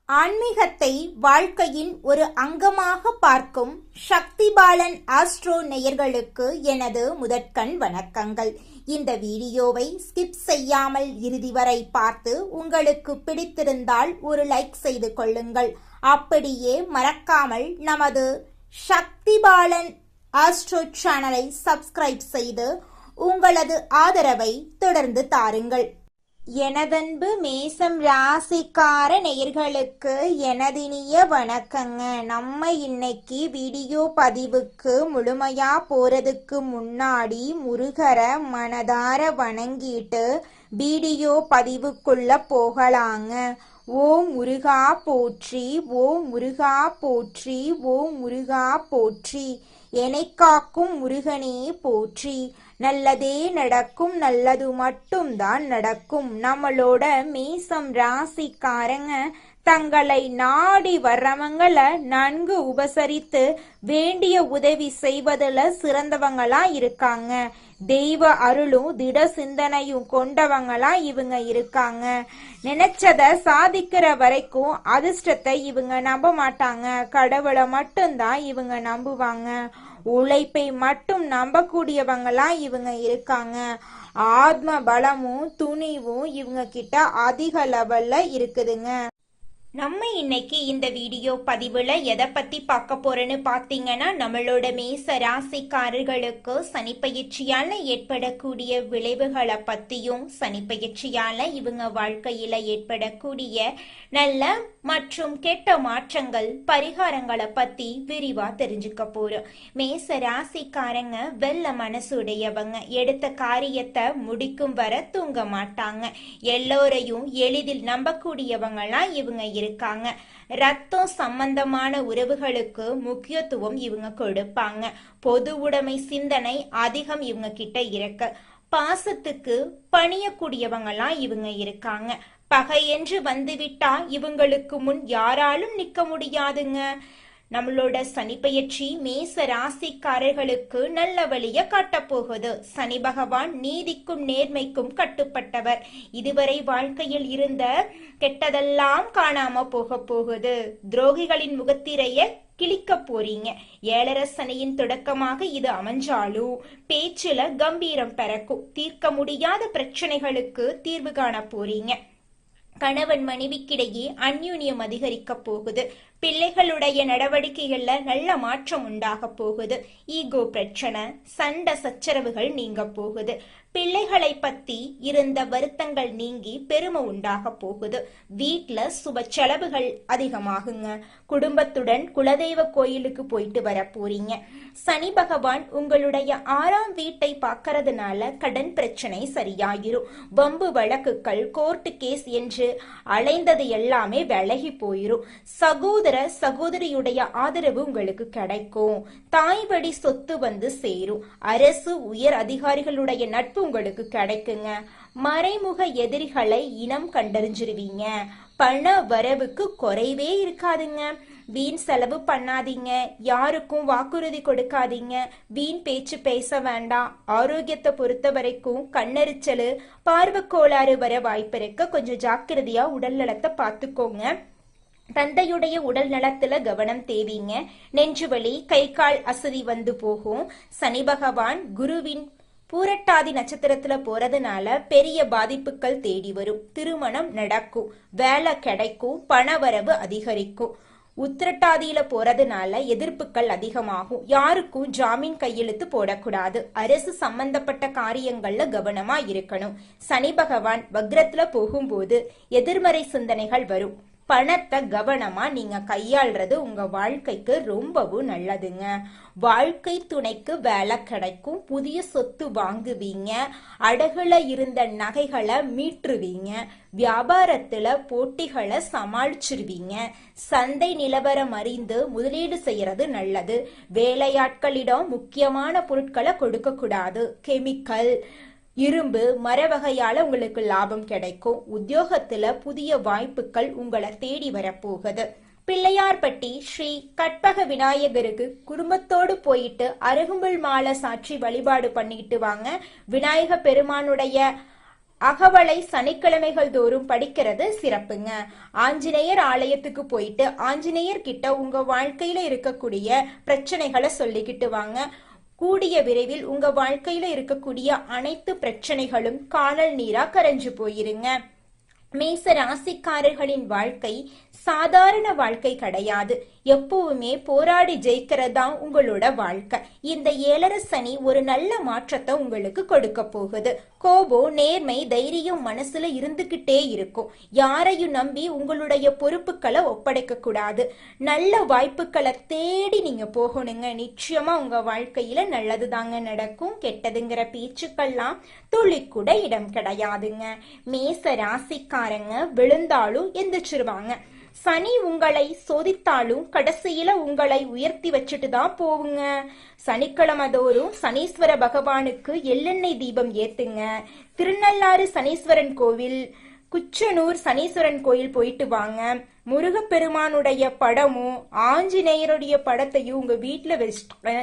ஆன்மீகத்தை வாழ்க்கையின் ஒரு அங்கமாக பார்க்கும் சக்தி பாலன் ஆஸ்ட்ரோ நேயர்களுக்கு எனது முதற்கண் வணக்கங்கள். இந்த வீடியோவை ஸ்கிப் செய்யாமல் இறுதி வரை பார்த்து உங்களுக்கு பிடித்திருந்தால் ஒரு லைக் செய்து கொள்ளுங்கள். அப்படியே மறக்காமல் நமது சக்தி பாலன் ஆஸ்ட்ரோ சேனலை சப்ஸ்கிரைப் செய்து உங்களது ஆதரவை தொடர்ந்து தாருங்கள். எனதன்பு மேசம் ராசிக்கார நேயர்களுக்கு எனதினிய வணக்கங்க. நம்ம இன்னைக்கு வீடியோ பதிவுக்கு முழுமையா போறதுக்கு முன்னாடி முருகரை மனதார வணங்கிட்டு வீடியோ பதிவுக்குள்ள போகலாங்க. ஓம் முருகா போற்றி, ஓம் முருகா போற்றி, ஓம் முருகா போற்றி. என்னை காக்கும் முருகனே போற்றி. நல்லதே நடக்கும், நல்லது மட்டும்தான் நடக்கும். நம்மளோட மேசம் ராசிக்காரங்க தங்களை நாடி வர்றவங்களை நன்கு உபசரித்து வேண்டிய உதவி செய்வதில் சிறந்தவங்களா இருக்காங்க. தெய்வ அருளும் திட சிந்தனையும் கொண்டவங்களா இவங்க இருக்காங்க. நினைச்சத சாதிக்கிற வரைக்கும் அதிர்ஷ்டத்தை இவங்க நம்ப மாட்டாங்க. கடவுளை மட்டும்தான் இவங்க நம்புவாங்க. உழைப்பை மட்டும் நம்பக்கூடியவங்களா இவங்க இருக்காங்க. ஆத்ம பலமும் துணிவும் இவங்க கிட்ட அதிக லெவல்ல இருக்குதுங்க. நம்ம இன்னைக்கு இந்த வீடியோ பதிவுல எதை பத்தி பார்க்க போறோன்னு பாத்தீங்கன்னா, நம்மளோட மேச ராசிக்காரர்களுக்கு சனிப்பயிற்சியால ஏற்படக்கூடிய விளைவுகளை பத்தியும், சனிப்பயிற்சியால இவங்க வாழ்க்கையில ஏற்படக்கூடிய நல்ல மற்றும் கெட்ட மாற்றங்கள், பரிகாரங்களை பத்தி விரிவா தெரிஞ்சுக்க போறோம். மேச ராசிக்காரங்க வெள்ள மனசுடையவங்க. எடுத்த காரியத்தை முடிக்கும் வர தூங்க மாட்டாங்க. எல்லோரையும் எளிதில் நம்பக்கூடியவங்களா இவங்க இருக்காங்க. ரத்தம் சம்பந்தமான உறவுகளுக்கு முக்கியத்துவம் இவங்க கொடுப்பாங்க. பொது உடைமை சிந்தனை அதிகம் இவங்க கிட்ட இருக்கு. பாசத்துக்கு பணியக்கூடியவங்களா இவங்க இருக்காங்க. பகை என்று வந்துவிட்டா இவங்களுக்கு முன் யாராலும் நிக்க முடியாதுங்க. நம்மளோட சனிப்பெயர்ச்சி மேச ராசிக்காரர்களுக்கு நல்ல வழிய காட்டப்போகுது. சனி பகவான் நீதிக்கும் நேர்மைக்கும் கட்டுப்பட்டவர். இதுவரை வாழ்க்கையில் இருந்த கெட்டதெல்லாம் காணாம போக போகுது. துரோகிகளின் முகத்திரைய கிழிக்க போறீங்க. ஏழரை சனியின் தொடக்கமாக இது அமைஞ்சாலும் பேச்சுல கம்பீரம் பிறக்கும். தீர்க்க முடியாத பிரச்சனைகளுக்கு தீர்வு காண போறீங்க. கணவன் மனைவிக்கிடையே அந்யூன்யம் அதிகரிக்க போகுது. பிள்ளைகளுடைய நடவடிக்கைகள்ல நல்ல மாற்றம் உண்டாக போகுது. ஈகோ பிரச்சனை, சண்டை சச்சரவுகள் நீங்க போகுது. பிள்ளைகளை பத்தி இருந்த வருத்தங்கள் நீங்கி பெருமை உண்டாக போகுது. வீட்டுல சுப செலவுகள் அதிகமாகுங்க. குடும்பத்துடன் குலதெய்வ கோயிலுக்கு போயிட்டு வர போறீங்க. சனி பகவான் உங்களுடைய 6ஆம் வீட்டை பார்க்கறதுனால கடன் பிரச்சனை சரியாயிரும். வம்பு வழக்குகள், கோர்ட்டு கேஸ் என்று அலைந்தது எல்லாமே விலகி போயிரும். சகோதர சகோதரியுடைய ஆதரவு உங்களுக்கு கிடைக்கும். தாய் வழி சொத்து வந்து சேரும். அரசு உயர் அதிகாரிகளுடைய நட்பு உங்களுக்கு கிடைக்குங்க. மறைமுக எதிரிகளை இனம் கண்டறிஞ்சிருவீங்க. பண வரவுக்கு குறைவே இருக்காதுங்க. வீண் செலவு பண்ணாதீங்க. யாருக்கும் வாக்குறுதி கொடுக்காதீங்க. வீண் பேச்சு பேச வேண்டாம். ஆரோக்கியத்தை பொறுத்த வரைக்கும் கண்ணெரிச்சல், பார்வை கோளாறு வர வாய்ப்பு இருக்கு. கொஞ்சம் ஜாக்கிரதையா உடல் நலத்தை பார்த்துக்கோங்க. தந்தையுடைய உடல் நலத்துல கவனம் தேவீங்க. நெஞ்சுவலி, கை கால் அசதி வந்து போகும். சனி பகவான் குருவின் பூரட்டாதி நட்சத்திரத்துல போறதுனால பெரிய பாதிப்புகள் தேடி வரும். திருமணம் நடக்கும், வேலை கிடைக்கும், பணவரவு அதிகரிக்கும். உத்திரட்டாதியில போறதுனால எதிர்ப்புகள் அதிகமாகும். யாருக்கும் ஜாமீன் கையெழுத்து போடக்கூடாது. அரசு சம்பந்தப்பட்ட காரியங்கள்ல கவனமா இருக்கணும். சனி பகவான் வக்ரத்துல போகும்போது எதிர்மறை சிந்தனைகள் வரும். பணத்தை கவனமா நீங்க கையாள்றது உங்க வாழ்க்கைக்கு ரொம்பவும் நல்லதுங்க. வாழ்க்கை துணைக்கு வேலை கிடைக்கும். புதிய சொத்து வாங்குவீங்க. அடகுல இருந்த நகைகளை மீட்டுருவீங்க. வியாபாரத்துல போட்டிகளை சமாளிச்சிருவீங்க. சந்தை நிலவரம் அறிந்து முதலீடு செய்யறது நல்லது. வேலையாட்களிடம் முக்கியமான பொருட்களை கொடுக்க கூடாது. கெமிக்கல், இரும்பு, மர வகையால உங்களுக்கு லாபம் கிடைக்கும். உத்தியோகத்துல புதிய வாய்ப்புகள் உங்களை தேடி வரப்போகுது. பிள்ளையார்பட்டி ஸ்ரீ கற்பக விநாயகருக்கு குடும்பத்தோடு போயிட்டு அருகம்புல் மாலை சாற்றி வழிபாடு பண்ணிட்டு வாங்க. விநாயக பெருமானுடைய அகவலை சனிக்கிழமைகள் தோறும் படிக்கிறது சிறப்புங்க. ஆஞ்சநேயர் ஆலயத்துக்கு போயிட்டு ஆஞ்சநேயர் கிட்ட உங்க வாழ்க்கையில இருக்கக்கூடிய பிரச்சனைகளை சொல்லிக்கிட்டு வாங்க. கூடிய விரைவில் உங்க வாழ்க்கையில இருக்கக்கூடிய அனைத்து பிரச்சனைகளும் காணல் நீரா கரைஞ்சு போயிருங்க. மேச ராசிக்காரர்களின் வாழ்க்கை சாதாரண வாழ்க்கை கிடையாது. எப்பவுமே போராடி ஜெயிக்கிறதா உங்களோட வாழ்க்கை. இந்த 7.5 சனி ஒரு நல்ல மாற்றத்தை உங்களுக்கு கொடுக்க போகுது. கோபம், நேர்மை, தைரியம் மனசுல இருந்துகிட்டே இருக்கும். யாரையும் நம்பி உங்களுடைய பொறுப்புகளை ஒப்படைக்க கூடாது. நல்ல வாய்ப்புகளை தேடி நீங்க போகணுங்க. நிச்சயமா உங்க வாழ்க்கையில நல்லது தாங்க நடக்கும். கெட்டதுங்கிற பேச்சுக்கெல்லாம் துளி கூட இடம் கிடையாதுங்க. மேச ராசிக்காரங்க விழுந்தாலும் எந்திரிச்சிருவாங்க. சனி உங்களை சோதித்தாலும் கடைசியில உங்களை உயர்த்தி வச்சுட்டு தான் போவுங்க. சனிக்கிழமை தோறும் சனீஸ்வர பகவானுக்கு எள்ளெண்ணெய் தீபம் ஏத்துங்க. திருநள்ளாறு சனீஸ்வரன் கோவில், குச்சனூர் சனீஸ்வரன் கோயில் போயிட்டு வாங்க. முருகப்பெருமானுடைய படமும் ஆஞ்சநேயருடைய படத்தையும் உங்க வீட்டுல வச்சுட்டு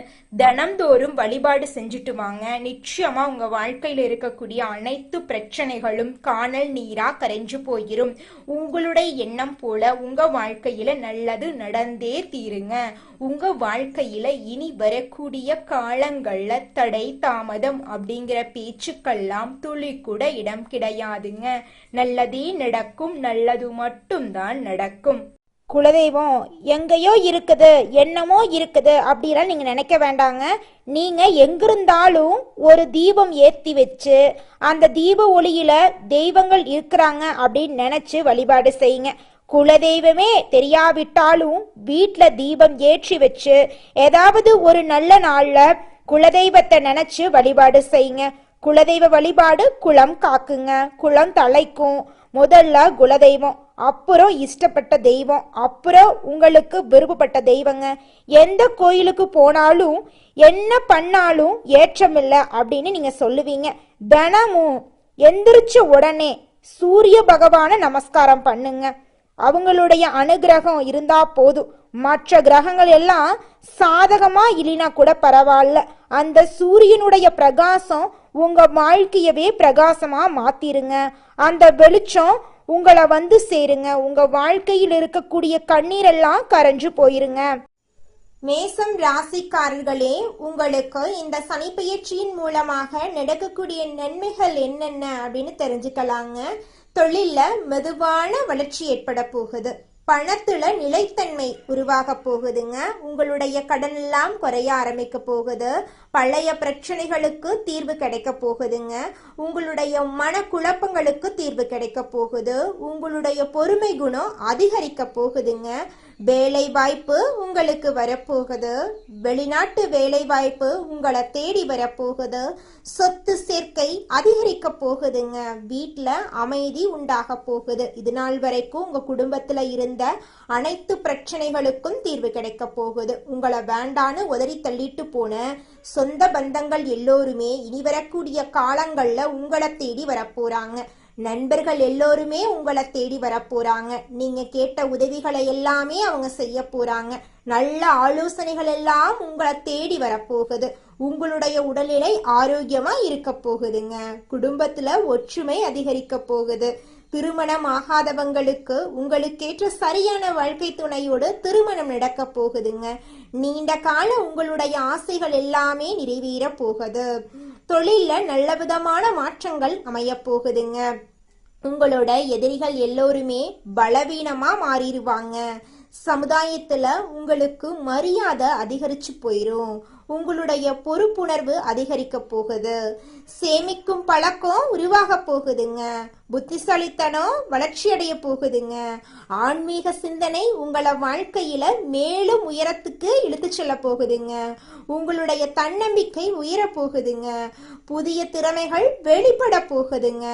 தினம்தோறும் வழிபாடு செஞ்சுட்டு வாங்க. நிச்சயமா உங்க வாழ்க்கையில இருக்கக்கூடிய அனைத்து பிரச்சனைகளும் காணல் நீரா கரைஞ்சு போயிரும். உங்களுடைய எண்ணம் போல உங்க வாழ்க்கையில நல்லது நடந்தே தீருங்க. உங்க வாழ்க்கையில இனி வரக்கூடிய காலங்கள்ல தடை தாமதம் அப்படிங்கிற பேச்சுக்கெல்லாம் துளி கூட இடம் கிடையாதுங்க. நல்லதே நடக்கும். நல்லது மட்டும்தான் நடக்கும். குலதெய்வம் எங்கேயோ இருக்குது, என்னமோ இருக்குது அப்படிலாம் நீங்க நினைக்க வேண்டாங்க. நீங்க எங்கிருந்தாலும் ஒரு தீபம் ஏத்தி வச்சு அந்த தீப ஒளியில தெய்வங்கள் இருக்கிறாங்க அப்படின்னு நினைச்சு வழிபாடு செய்யுங்க. குலதெய்வமே தெரியாவிட்டாலும் வீட்டுல தீபம் ஏற்றி வச்சு ஏதாவது ஒரு நல்ல நாள்ல குலதெய்வத்தை நினைச்சு வழிபாடு செய்யுங்க. குலதெய்வ வழிபாடு குலம் காக்குங்க, குலம் தலைக்கும். முதல்ல குலதெய்வம், அப்புறம் இஷ்டப்பட்ட தெய்வம், அப்புறம் உங்களுக்கு விருப்பப்பட்ட தெய்வங்க. எந்த கோயிலுக்கு போனாலும் என்ன பண்ணாலும் ஏற்றமில்லை அப்படின்னு நீங்க சொல்லுவீங்க. தினமும் எந்திரிச்ச உடனே சூரிய பகவானை நமஸ்காரம் பண்ணுங்க. அவங்களுடைய அனுகிரகம் இருந்தா போதும். மற்ற கிரகங்கள் எல்லாம் சாதகமா இல்லைனா கூட பரவாயில்ல. அந்த சூரியனுடைய பிரகாசம் உங்க வாழ்க்கையவே பிரகாசமா மாத்திருங்க. அந்த வெளிச்சம் உங்களை வந்து சேருங்க. உங்க வாழ்க்கையில் இருக்கக்கூடிய கண்ணீரெல்லாம் கரைஞ்சு போயிருங்க. மேசம் ராசிக்காரர்களே, உங்களுக்கு இந்த சனிப்பெயர்ச்சியின் மூலமாக நடக்கக்கூடிய நன்மைகள் என்னென்ன அப்படின்னு தெரிஞ்சுக்கலாங்க. தொழில்ல மெதுவான வளர்ச்சி ஏற்பட போகுது. பணத்துல நிலைத்தன்மை உருவாக போகுதுங்க. உங்களுடைய கடன் எல்லாம் குறைய ஆரம்பிக்க போகுது. பழைய பிரச்சனைகளுக்கு தீர்வு கிடைக்க போகுதுங்க. உங்களுடைய மனக்குழப்பங்களுக்கு தீர்வு கிடைக்க போகுது. உங்களுடைய பொறுமை குணம் அதிகரிக்க போகுதுங்க. வேலை வாய்ப்பு உங்களுக்கு வரப்போகுது. வெளிநாட்டு வேலை வாய்ப்பு உங்களை தேடி வரப்போகுது. சொத்து சேர்க்கை அதிகரிக்க போகுதுங்க. வீட்டுல அமைதி உண்டாக போகுது. இது நாள் வரைக்கும் உங்க குடும்பத்துல இருந்த அனைத்து பிரச்சனைகளுக்கும் தீர்வு கிடைக்க போகுது. உங்களை வேண்டான்னு உதறி தள்ளிட்டு போன சொந்த பந்தங்கள் எல்லோருமே இனி வரக்கூடிய காலங்கள்ல உங்களை தேடி வரப்போறாங்க. நண்பர்கள் எல்லோருமே உங்களை தேடி வரப்போறாங்க. நீங்க கேட்ட உதவிகளை எல்லாமே அவங்க செய்ய போறாங்க. நல்ல ஆலோசனைகள் எல்லாம் உங்களை தேடி வரப்போகுது. உங்களுடைய உடல்நிலை ஆரோக்கியமா இருக்க போகுதுங்க. குடும்பத்துல ஒற்றுமை அதிகரிக்க போகுது. திருமணம் ஆகாதவங்களுக்கு உங்களுக்கேற்ற சரியான வாழ்க்கை துணையோடு திருமணம் நடக்க போகுதுங்க. நீண்ட கால உங்களுடைய ஆசைகள் எல்லாமே நிறைவேற போகுது. தொழில்ல நல்ல விதமான மாற்றங்கள் அமைய போகுதுங்க. உங்களோட எதிரிகள் எல்லோருமே பலவீனமா மாறிடுவாங்க. சமுதாயத்துல உங்களுக்கு மரியாதை அதிகரிச்சு போயிரும். உங்களுடைய பொறுப்புணர்வு அதிகரிக்க போகுது. சேமிக்கும் பழக்கம் உருவாக போகுதுங்க. புத்திசாலித்தனம் வளர்ச்சி அடைய போகுதுங்க. ஆன்மீக சிந்தனை உங்களை வாழ்க்கையில மேலும் உயரத்துக்கு இழுத்து செல்ல போகுதுங்க. உங்களுடைய தன்னம்பிக்கை உயர போகுதுங்க. புதிய திறமைகள் வெளிப்பட போகுதுங்க.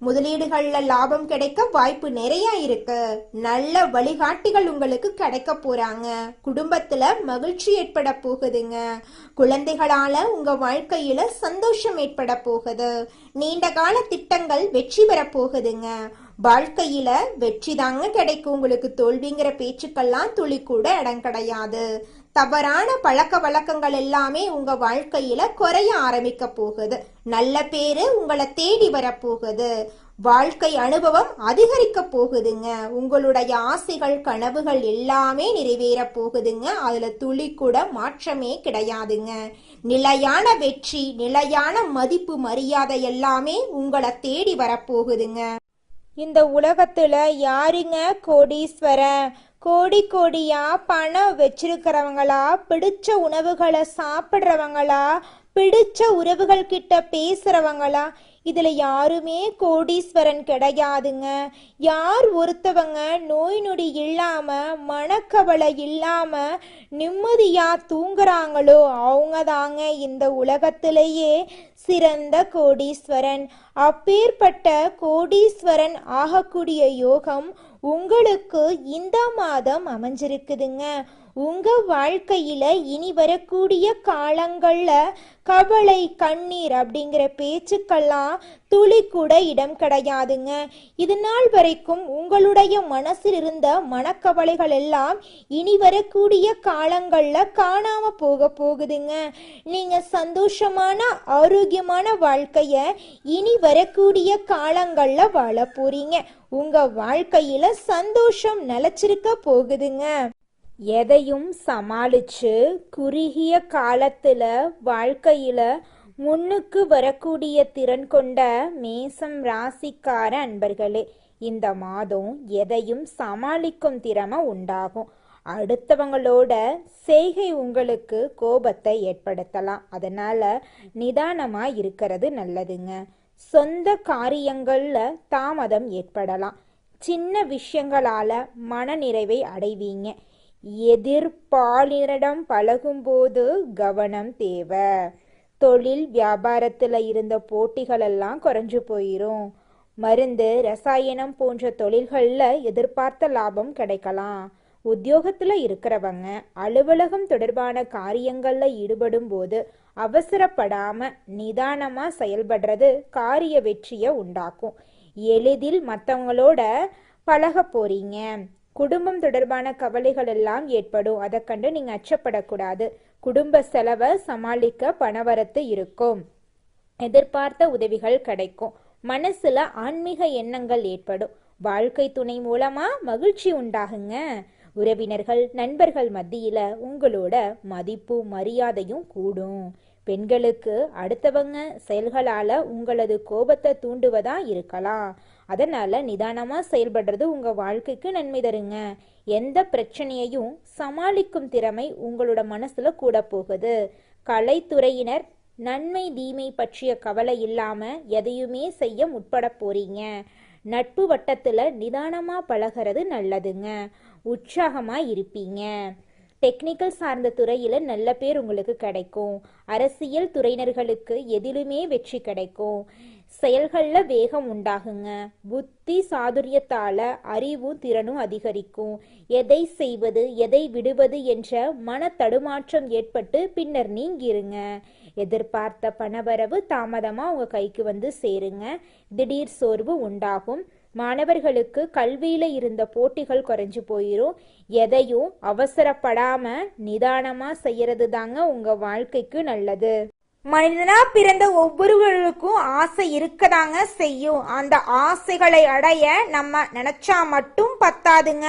முதலீடுகள்ல லாபம் கிடைக்க வாய்ப்பு நிறைய இருக்கு. நல்ல வழிகாட்டிகள் உங்களுக்கு கிடைக்க போறாங்க. குடும்பத்துல மகிழ்ச்சி ஏற்பட போகுதுங்க. குழந்தைகளால உங்க வாழ்க்கையில சந்தோஷம் ஏற்பட போகுது. நீண்ட கால திட்டங்கள் வெற்றி பெற போகுதுங்க. வாழ்க்கையில வெற்றி தாங்க கிடைக்கும். உங்களுக்கு தோல்விங்கிற பேச்சுக்கெல்லாம் துளி கூட இடம் கிடையாது. தவறான பழக்க வழக்கங்கள் எல்லாமே உங்க வாழ்க்கையில குறைய ஆரம்பிக்க போகுது. நல்ல பேரு உங்களை தேடி வரப்போகுது. வாழ்க்கை அனுபவம் அதிகரிக்க போகுதுங்க. உங்களுடைய ஆசைகள் கனவுகள் எல்லாமே நிறைவேற போகுதுங்க. அதுல துளி கூட மாற்றமே கிடையாதுங்க. நிலையான வெற்றி, நிலையான மதிப்பு, மரியாதை எல்லாமே உங்களை தேடி வரப்போகுதுங்க. இந்த உலகத்துல யாருங்க கோடீஸ்வரன்? கோடி கோடியா பணம் வச்சிருக்கிறவங்களா, பிடிச்ச உணவுகளை சாப்பிட்றவங்களா, பிடிச்ச உறவுகள் கிட்ட பேசுறவங்களா? இதுல யாருமே கோடீஸ்வரன் கிடையாதுங்க. யார் ஒருத்தவங்க நோய் நொடி இல்லாம, மனக்கவலை இல்லாம நிம்மதியா தூங்குறாங்களோ அவங்க தாங்க இந்த உலகத்திலேயே சிறந்த கோடீஸ்வரன். அப்பேற்பட்ட கோடீஸ்வரன் ஆகக்கூடிய யோகம் உங்களுக்கு இந்த மாதம் அமைஞ்சிருக்குதுங்க. உங்க வாழ்க்கையில இனி வரக்கூடிய காலங்கள்ல கவலை, கண்ணீர் அப்படிங்கிற பேச்சுக்கெல்லாம் துளி கூட இடம் கிடையாதுங்க. இது நாள் வரைக்கும் உங்களுடைய மனசில் இருந்த மனக்கவலைகள் எல்லாம் இனி வரக்கூடிய காலங்கள்ல காணாம போகுதுங்க. நீங்க சந்தோஷமான ஆரோக்கியமான வாழ்க்கைய இனி வரக்கூடிய காலங்கள்ல வாழ போறீங்க. உங்க வாழ்க்கையில சந்தோஷம் நிலைச்சிருக்க போகுதுங்க. எதையும் சமாளிச்சு குறுகிய காலத்துல வாழ்க்கையில முன்னுக்கு வரக்கூடிய திறன் கொண்ட மேசம் ராசிக்கார அன்பர்களே, இந்த மாதம் எதையும் சமாளிக்கும் திறமை உண்டாகும். அடுத்தவங்களோட செய்கை உங்களுக்கு கோபத்தை ஏற்படுத்தலாம். அதனால நிதானமா இருக்கிறது நல்லதுங்க. சொந்த காரியங்கள்ல தாமதம் ஏற்படலாம். சின்ன விஷயங்களால மனநிறைவை அடைவீங்க. எதிர்பாலினரிடம் பழகும்போது கவனம் தேவை. தொழில் வியாபாரத்துல இருந்த போட்டிகள் எல்லாம் குறைஞ்சு போயிரும். மருந்து, ரசாயனம் போன்ற தொழில்கள்ல எதிர்பார்த்த லாபம் கிடைக்கலாம். உத்தியோகத்துல இருக்கிறவங்க அலுவலகம் தொடர்பான காரியங்கள்ல ஈடுபடும் போது அவசரப்படாம நிதானமா செயல்படுறது காரிய வெற்றியை உண்டாக்கும். எளிதில் மற்றவங்களோட பழக போறீங்க. குடும்பம் தொடர்பான கவலைகள் எல்லாம் ஏற்படும். அதை கண்டு நீங்க அச்சப்படக்கூடாது. குடும்ப செலவை சமாளிக்க பணவரத்து இருக்கும். எதிர்பார்த்த உதவிகள் கிடைக்கும். மனசுல ஆன்மீக எண்ணங்கள் ஏற்படும். வாழ்க்கை துணை மூலமா மகிழ்ச்சி உண்டாகுங்க. உறவினர்கள், நண்பர்கள் மத்தியில உங்களோட மதிப்பு மரியாதையும் கூடும். பெண்களுக்கு அடுத்தவங்க செயல்களால உங்களது கோபத்தை தூண்டுவதா இருக்கலாம். அதனால நிதானமா செயல்படுறது உங்க வாழ்க்கைக்கு நன்மை தருங்க. எந்த பிரச்சனையையும் சமாளிக்கும் திறமை உங்களோட மனசுல கூட போகுது. கலைத்துறையினர் நன்மை தீமை பற்றிய கவலை இல்லாம எதையுமே செய்ய முற்பட போறீங்க. நட்பு வட்டத்துல நிதானமா பழகிறது நல்லதுங்க. உற்சாகமா இருப்பீங்க. டெக்னிக்கல் சார்ந்த துறையில நல்ல பேர் உங்களுக்கு கிடைக்கும். அரசியல் துறையினர்களுக்கு எதிலுமே வெற்றி கிடைக்கும். செயல்கள்ல வேகம் உண்டாகுங்க. புத்தி சாதுரியத்தால அறிவும் திறனும் அதிகரிக்கும். எதை செய்வது எதை விடுவது என்ற மன தடுமாற்றம் ஏற்பட்டு பின்னர் நீங்கிருங்க. எதிர்பார்த்த பணவரவு தாமதமா உங்க கைக்கு வந்து சேருங்க. திடீர் சோர்வு உண்டாகும். மாணவர்களுக்கு கல்வியில இருந்த போட்டிகள் குறைஞ்சு போயிரும். எதையும் அவசரப்படாம நிதானமா செய்யறது தாங்க உங்க வாழ்க்கைக்கு நல்லது. மனிதனா பிறந்த ஒவ்வொருவருக்கும் ஆசை இருக்கதாங்க செய்யும். அந்த ஆசைகளை அடைய நம்ம நினைச்சா மட்டும் பத்தாதுங்க.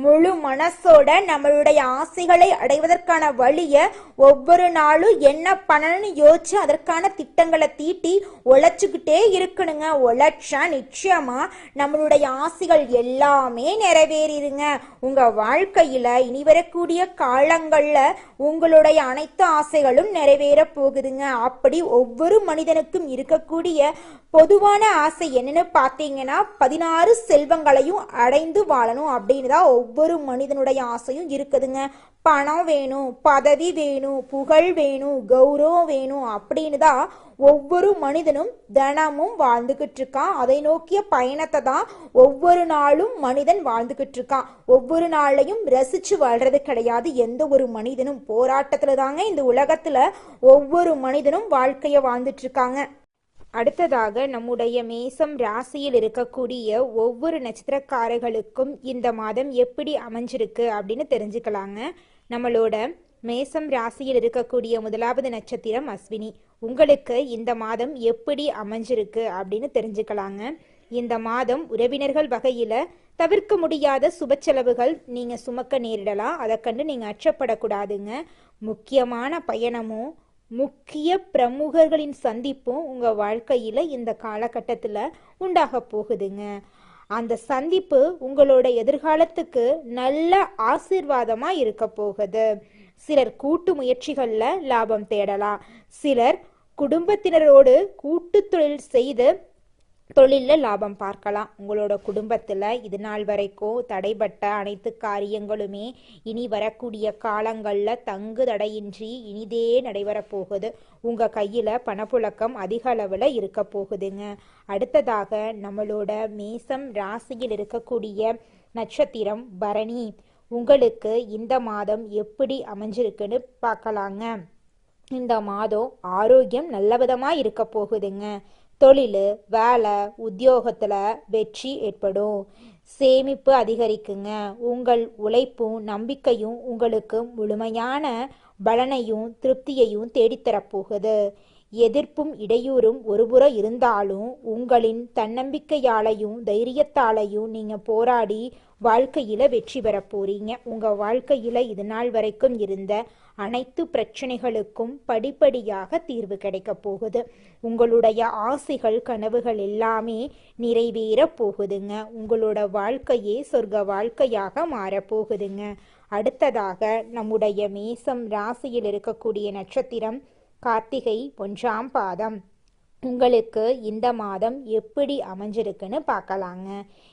முழு மனசோட நம்மளுடைய ஆசைகளை அடைவதற்கான வழியை ஒவ்வொரு நாளும் என்ன பண்ணணும்னு யோசிச்சு அதற்கான திட்டங்களை தீட்டி உழைச்சிக்கிட்டே இருக்கணுங்க. உழைச்சா நிச்சயமா நம்மளுடைய ஆசைகள் எல்லாமே நிறைவேறிடுங்க. உங்க வாழ்க்கையில இனி வரக்கூடிய காலங்கள்ல உங்களுடைய அனைத்து ஆசைகளும் நிறைவேற போகுதுங்க. அப்படி ஒவ்வொரு மனிதனுக்கும் இருக்கக்கூடிய பொதுவான ஆசை என்னன்னு பார்த்தீங்கன்னா 16 செல்வங்களையும் அடைந்து வாழணும் அப்படின்னு தான் ஒவ்வொரு மனிதனுடைய ஆசையும் இருக்குதுங்க. பணம் வேணும், பதவி வேணும், புகழ் வேணும், கௌரவம் வேணும் அப்படின்னு தான் ஒவ்வொரு மனிதனும் தினமும் வாழ்ந்துகிட்டு இருக்கான். அதை நோக்கிய பயணத்தை தான் ஒவ்வொரு நாளும் மனிதன் வாழ்ந்துகிட்டு இருக்கான். ஒவ்வொரு நாளையும் ரசிச்சு வாழ்றது கிடையாது எந்த ஒரு மனிதனும். போராட்டத்துல தாங்க இந்த உலகத்துல ஒவ்வொரு மனிதனும் வாழ்க்கைய வாழ்ந்துட்டு இருக்காங்க. அடுத்ததாக நம்முடைய மேசம் ராசியில் இருக்கக்கூடிய ஒவ்வொரு நட்சத்திரக்காரர்களுக்கும் இந்த மாதம் எப்படி அமைஞ்சிருக்கு அப்படின்னு தெரிஞ்சுக்கலாங்க. நம்மளோட மேசம் ராசியில் இருக்கக்கூடிய முதலாவது நட்சத்திரம் அஸ்வினி. உங்களுக்கு இந்த மாதம் எப்படி அமைஞ்சிருக்கு அப்படின்னு தெரிஞ்சுக்கலாங்க. இந்த மாதம் உறவினர்கள் வகையில தவிர்க்க முடியாத சுப செலவுகள் நீங்க சுமக்க நேரிடலாம். அதை கண்டு நீங்க அச்சப்படக்கூடாதுங்க. முக்கியமான பயணமும் முக்கிய பிரமுகர்களின் சந்திப்பும் உங்க வாழ்க்கையில இந்த காலகட்டத்துல உண்டாக போகுதுங்க. அந்த சந்திப்பு உங்களோட எதிர்காலத்துக்கு நல்ல ஆசீர்வாதமா இருக்க போகுது. சிலர் கூட்டு முயற்சிகள்ல லாபம் தேடலாம். சிலர் குடும்பத்தினரோடு கூட்டு தொழில் செய்து தொழிலில் லாபம் பார்க்கலாம். உங்களோட குடும்பத்தில் இது நாள் வரைக்கும் தடைப்பட்ட அனைத்து காரியங்களுமே இனி வரக்கூடிய காலங்களில் தங்கு தடையின்றி இனிதே நடைபெற போகுது. உங்கள் கையில் பணப்புழக்கம் அதிக அளவில் இருக்க போகுதுங்க. அடுத்ததாக நம்மளோட மேசம் ராசியில் இருக்கக்கூடிய நட்சத்திரம் பரணி. உங்களுக்கு இந்த மாதம் எப்படி அமைஞ்சிருக்குன்னு பார்க்கலாங்க. இந்த மாதம் ஆரோக்கியம் நல்ல விதமாக இருக்க போகுதுங்க. தொழில், வேலை, உத்தியோகத்தில் வெற்றி ஏற்படும். சேமிப்பு அதிகரிக்குங்க. உங்கள் உழைப்பும் நம்பிக்கையும் உங்களுக்கு முழுமையான பலனையும் திருப்தியையும் தேடித்தரப்போகுது. எதிர்ப்பும் இடையூறும் ஒருபுறம் இருந்தாலும் உங்களின் தன்னம்பிக்கையாலையும் தைரியத்தாலையும் நீங்கள் போராடி வாழ்க்கையில் வெற்றி பெற போறீங்க. உங்கள் வாழ்க்கையில் இது நாள் வரைக்கும் இருந்த அனைத்து பிரச்சனைகளுக்கும் படிப்படியாக தீர்வு கிடைக்க போகுது. உங்களுடைய ஆசைகள் கனவுகள் எல்லாமே நிறைவேற போகுதுங்க. உங்களோட வாழ்க்கையே சொர்க்க வாழ்க்கையாக மாறப்போகுதுங்க. அடுத்ததாக நம்முடைய மேசம் ராசியில் இருக்கக்கூடிய நட்சத்திரம் கார்த்திகை 1ஆம் பாதம். உங்களுக்கு இந்த மாதம் எப்படி அமைஞ்சிருக்குன்னு பார்க்கலாங்க.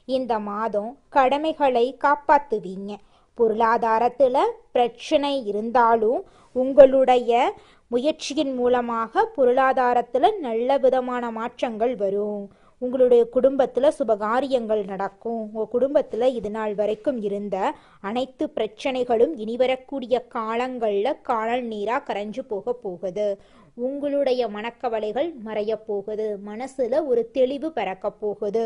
இந்த மாதம் கடமைகளை காப்பாற்றுவீங்க. பொருளாதாரத்தில் பிரச்சனை இருந்தாலும் உங்களுடைய முயற்சியின் மூலமாக பொருளாதாரத்தில் நல்ல விதமான மாற்றங்கள் வரும். உங்களுடைய குடும்பத்தில் சுபகாரியங்கள் நடக்கும். உங்கள் குடும்பத்தில் இது நாள் வரைக்கும் இருந்த அனைத்து பிரச்சனைகளும் இனி வரக்கூடிய காலங்களில் காணல் நீராக கரைஞ்சு போகுது. உங்களுடைய மனக்கவலைகள் மறைய போகுது. மனசுல ஒரு தெளிவு பிறக்க போகுது.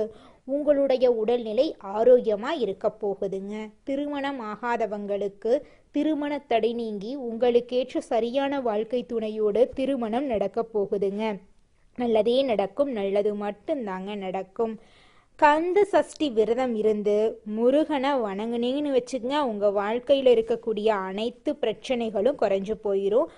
உங்களுடைய உடல்நிலை ஆரோக்கியமாக இருக்க போகுதுங்க. திருமணம் ஆகாதவங்களுக்கு திருமண தடை நீங்கி உங்களுக்கேற்ற சரியான வாழ்க்கை துணையோடு திருமணம் நடக்க போகுதுங்க. நல்லதே நடக்கும். நல்லது மட்டும்தாங்க நடக்கும். கந்த சஷ்டி விரதம் இருந்து முருகனை வணங்குனீங்கன்னு வச்சுக்கங்க, உங்கள் வாழ்க்கையில் இருக்கக்கூடிய அனைத்து பிரச்சனைகளும் குறைஞ்சு போயிடும்.